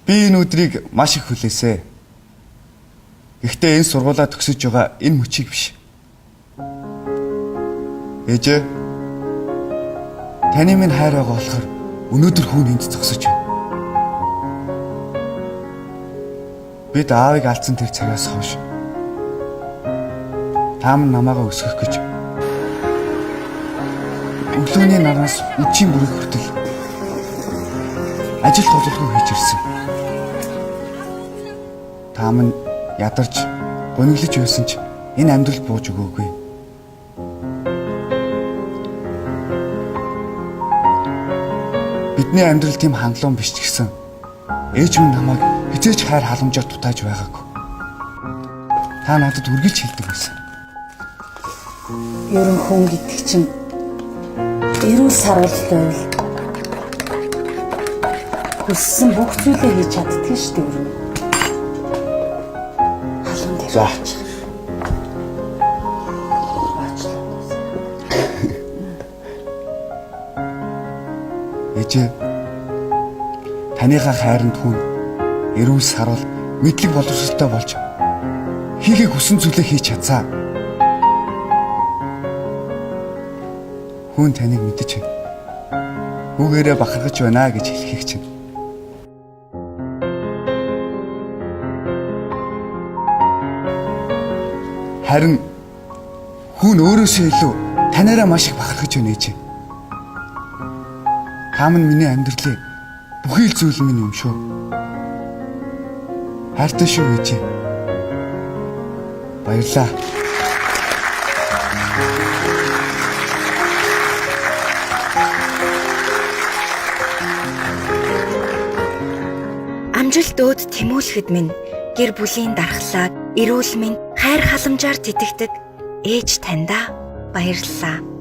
Би энэ өдрийг маш их хүлээсэ. Гэхдээ энэ сургуулаа төгсөж байгаа энэ мөчийг биш. Ээжээ, таны минь хайр байгаа болохоор өнөөдөр хүн энд зогсож байна. Бид аавыг алдсан тэр цагаас хойш та минь намайгаа өсгөх гэж өглөөний нараас үдшийн бүрэг хүртэл ажил хожуулгүй хийж ирсэн. Та минь ядарч гониглож байсан ч энэ амьдрал бууж өгөөгүй. Бидний амьдрал тийм хангалуун биш ч гэсэн ээж минь намайг хизээч хайр халамжаар дутааж байгаагүй. Та надад үргэлж хэлдэг байсан. Ерөн хүн гэдэг чинь эрүүл сарвалтай байл. Хүссэн бүх зүйлээ хийж чаддаг шүү дээ өрөө. Халуун дээр. За. Ээжээ, таныхаа хайранд хүн эрүүл сарвал мэдлэг боловсролтой болж хийхийг хүссэн зүйлээ хийж чадсаа. Хүн таныг мэдэж байна. Хүүгээрээ бахархаж байна гэж хэлхийг чинь. Харин хүн өөрөөсөө илүү танаараа маш их бахархаж байна ээжээ. Та минь миний амьдралын бүхий л зүйл минь юм шүү. Хайртай шүү ээжээ. Баярлаа. Амжилт өөд тэмүүлэхэд минь гэр бүлийн дархлааг, эрүүл мэнд, хайр халамжаар тэтгдэг ээж таньда баярлалаа.